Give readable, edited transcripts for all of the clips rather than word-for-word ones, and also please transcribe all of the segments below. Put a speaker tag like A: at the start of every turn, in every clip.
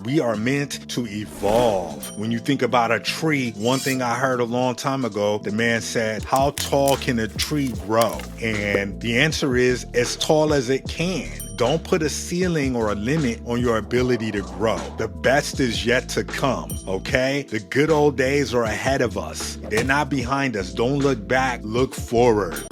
A: We are meant to evolve. When you think about a tree, one thing I heard a long time ago, the man said, how tall can a tree grow? And the answer is as tall as it can. Don't put a ceiling or a limit on your ability to grow. The best is yet to come, okay? The good old days are ahead of us. They're not behind us. Don't look back, look forward.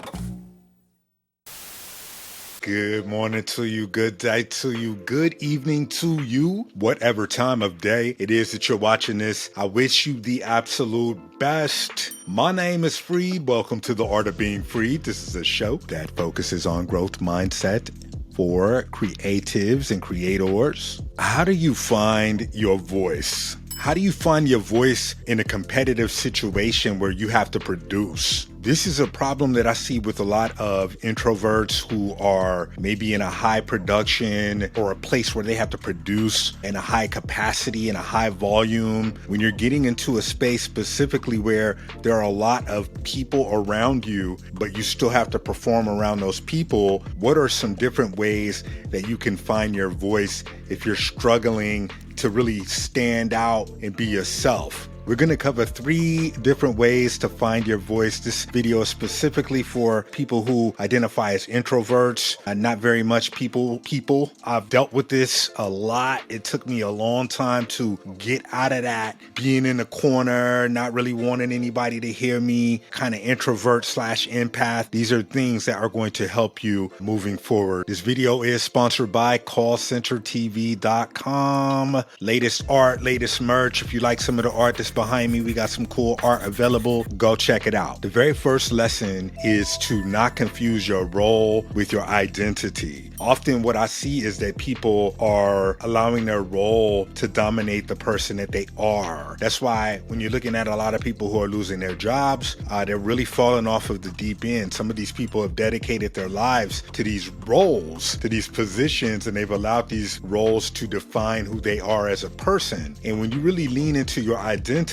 A: Good morning to you, good day to you, good evening to you, whatever time of day it is that you're watching this. I wish you the absolute best. My name is Freed. Welcome to The Art of Being Freed. This is a show that focuses on growth mindset for creatives and creators. How do you find your voice? How do you find your voice in a competitive situation where you have to produce? This is a problem that I see with a lot of introverts who are maybe in a high production or a place where they have to produce in a high capacity, in a high volume. When you're getting into a space specifically where there are a lot of people around you, but you still have to perform around those people, what are some different ways that you can find your voice if you're struggling to really stand out and be yourself? We're going to cover 3 different ways to find your voice. This video is specifically for people who identify as introverts, not very much people. I've dealt with this a lot. It took me a long time to get out of that, being in the corner, not really wanting anybody to hear me, kind of introvert / empath. These are things that are going to help you moving forward. This video is sponsored by callcentertv.com. Latest art, latest merch. If you like some of the art that's behind me, we got some cool art available. Go check it out. The very first lesson is to not confuse your role with your identity. Often what I see is that people are allowing their role to dominate the person that they are. That's why when you're looking at a lot of people who are losing their jobs, they're really falling off of the deep end. Some of these people have dedicated their lives to these roles, to these positions, and they've allowed these roles to define who they are as a person. And when you really lean into your identity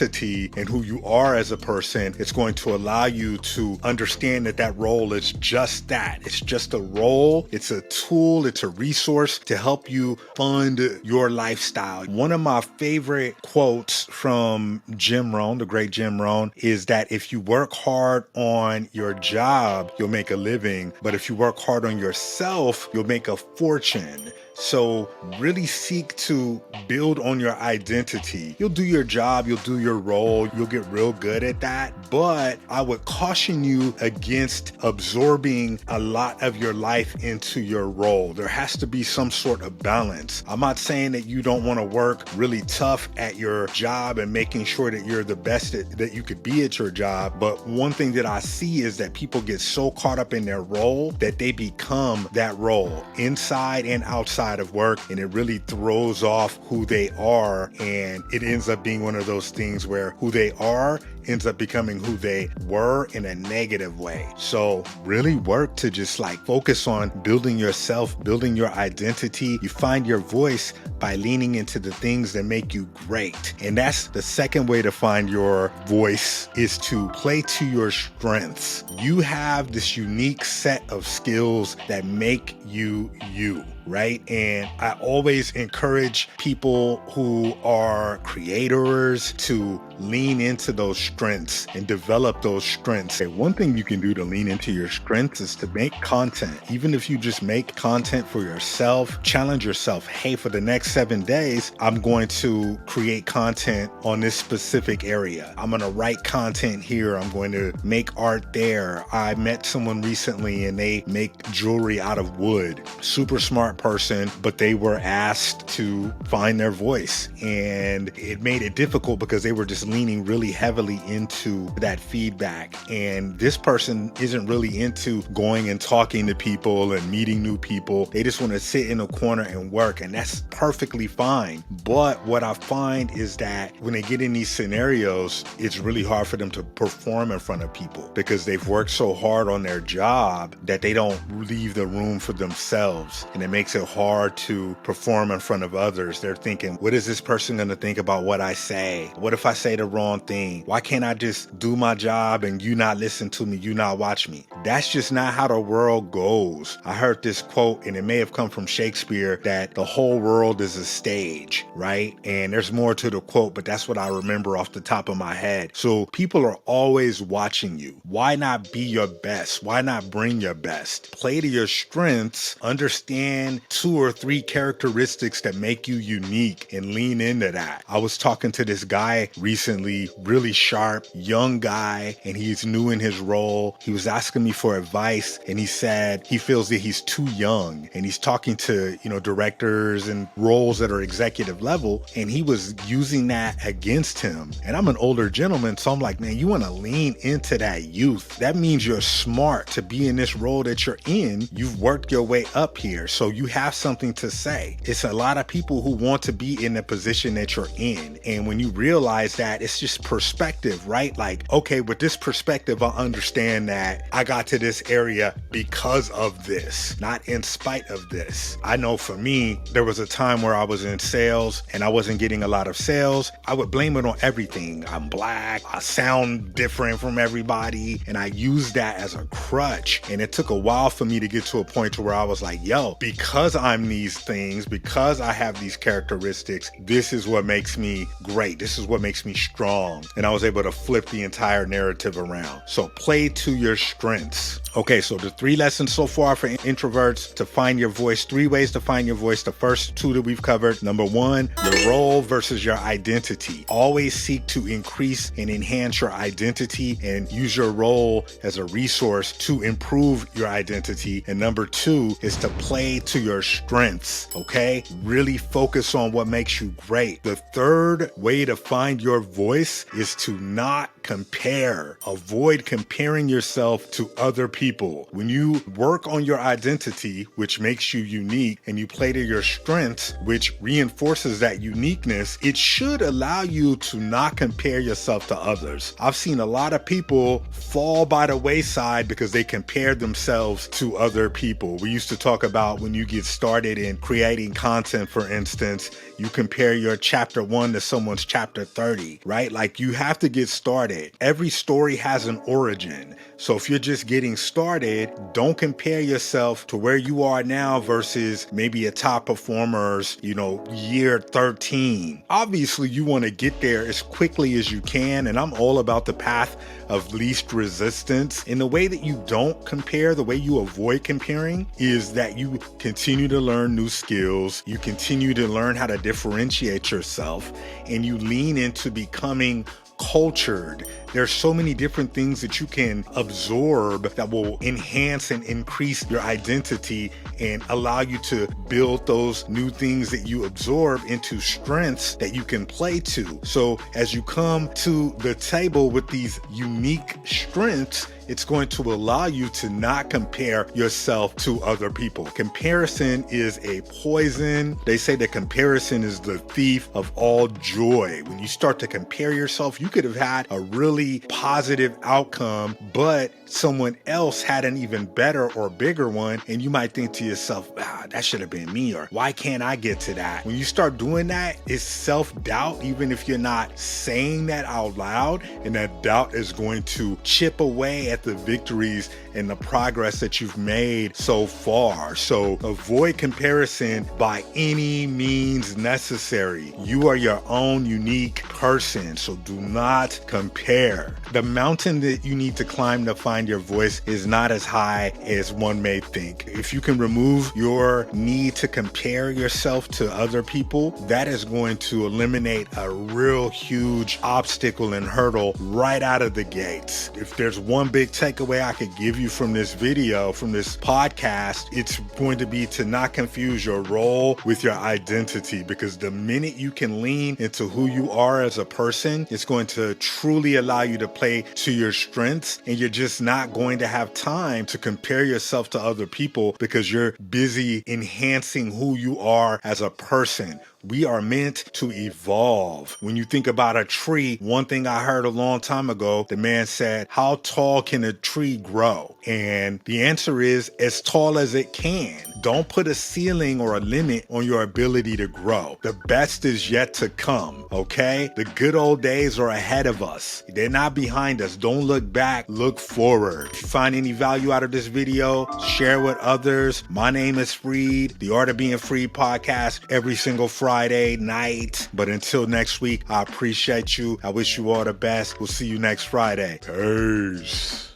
A: and who you are as a person, it's going to allow you to understand that that role is just that. It's just a role. It's a tool. It's a resource to help you fund your lifestyle. One of my favorite quotes from Jim Rohn, the great Jim Rohn, is that if you work hard on your job, you'll make a living. But if you work hard on yourself, you'll make a fortune. So really seek to build on your identity. You'll do your job, you'll do your role, you'll get real good at that. But I would caution you against absorbing a lot of your life into your role. There has to be some sort of balance. I'm not saying that you don't want to work really tough at your job and making sure that you're the best that you could be at your job. But one thing that I see is that people get so caught up in their role that they become that role inside and outside of work, and it really throws off who they are, and it ends up being one of those things where who they are ends up becoming who they were in a negative way. So really work to just focus on building yourself, building your identity. You find your voice by leaning into the things that make you great. And that's the second way to find your voice, is to play to your strengths. You have this unique set of skills that make you you. Right? And I always encourage people who are creators to lean into those strengths and develop those strengths. And one thing you can do to lean into your strengths is to make content. Even if you just make content for yourself, challenge yourself. Hey, for the next 7 days, I'm going to create content on this specific area. I'm going to write content here. I'm going to make art there. I met someone recently and they make jewelry out of wood. Super smart person, but they were asked to find their voice, and it made it difficult because they were just leaning really heavily into that feedback. And this person isn't really into going and talking to people and meeting new people. They just want to sit in a corner and work, and that's perfectly fine. But what I find is that when they get in these scenarios, it's really hard for them to perform in front of people because they've worked so hard on their job that they don't leave the room for themselves, and it makes makes it hard to perform in front of others. They're thinking, what is this person going to think about what I say? What if I say the wrong thing? Why can't I just do my job and you not listen to me, you not watch me? That's just not how the world goes. I heard this quote, and it may have come from Shakespeare, that the whole world is a stage, right? And there's more to the quote, but that's what I remember off the top of my head. So people are always watching you. Why not be your best? Why not bring your best? Play to your strengths, understand 2 or 3 characteristics that make you unique and lean into that. I was talking to this guy recently, really sharp, young guy, and he's new in his role. He was asking me for advice, and he said he feels that he's too young, and he's talking to, directors and roles that are executive level, and he was using that against him. And I'm an older gentleman, so I'm like, man, you want to lean into that youth. That means you're smart to be in this role that you're in. You've worked your way up here, so you have something to say. It's a lot of people who want to be in the position that you're in. And when you realize that, it's just perspective, right? Like, okay, with this perspective, I understand that I got to this area because of this, not in spite of this. I know for me, there was a time where I was in sales and I wasn't getting a lot of sales. I would blame it on everything. I'm black, I sound different from everybody, and I used that as a crutch. And it took a while for me to get to a point to where I was like, yo, because I'm these things, because I have these characteristics, this is what makes me great. This is what makes me strong. And I was able to flip the entire narrative around. So play to your strengths. Okay, so the 3 lessons so far for introverts to find your voice, 3 ways to find your voice. The first 2 that we've covered. Number 1, your role versus your identity. Always seek to increase and enhance your identity and use your role as a resource to improve your identity. And number 2 is to play to your strengths, okay? Really focus on what makes you great. The 3rd way to find your voice is to not compare. Avoid comparing yourself to other people. When you work on your identity, which makes you unique, and you play to your strengths, which reinforces that uniqueness, it should allow you to not compare yourself to others. I've seen a lot of people fall by the wayside because they compare themselves to other people. We used to talk about when you get started in creating content, for instance, you compare your chapter 1 to someone's chapter 30, right? Like, you have to get started. Every story has an origin. So if you're just getting started, don't compare yourself to where you are now versus maybe a top performer's, year 13. Obviously, you want to get there as quickly as you can, and I'm all about the path of least resistance. And the way that you don't compare, the way you avoid comparing, is that you continue to learn new skills, you continue to learn how to differentiate yourself, and you lean into becoming cultured. There's so many different things that you can absorb that will enhance and increase your identity and allow you to build those new things that you absorb into strengths that you can play to. So as you come to the table with these unique strengths, it's going to allow you to not compare yourself to other people. Comparison is a poison. They say that comparison is the thief of all joy. When you start to compare yourself, you could have had a really positive outcome, but someone else had an even better or bigger one, and you might think to yourself, that should have been me, or why can't I get to that? When you start doing that, it's self-doubt, even if you're not saying that out loud, and that doubt is going to chip away at the victories and the progress that you've made so far. So avoid comparison by any means necessary. You are your own unique person, so do not compare. The mountain that you need to climb to find your voice is not as high as one may think. If you can remove your need to compare yourself to other people, that is going to eliminate a real huge obstacle and hurdle right out of the gates. If there's one big takeaway I could give you from this video, from this podcast, it's going to be to not confuse your role with your identity, because the minute you can lean into who you are as a person, it's going to truly allow you to play to your strengths, and you're just not going to have time to compare yourself to other people because you're busy enhancing who you are as a person. We are meant to evolve. When you think about a tree, one thing I heard a long time ago, the man said, how tall can a tree grow? And the answer is as tall as it can. Don't put a ceiling or a limit on your ability to grow. The best is yet to come, okay? The good old days are ahead of us. They're not behind us. Don't look back, look forward. If you find any value out of this video, share with others. My name is Freed, the Art of Being Free podcast every single Friday night. But until next week, I appreciate you. I wish you all the best. We'll see you next Friday. Peace.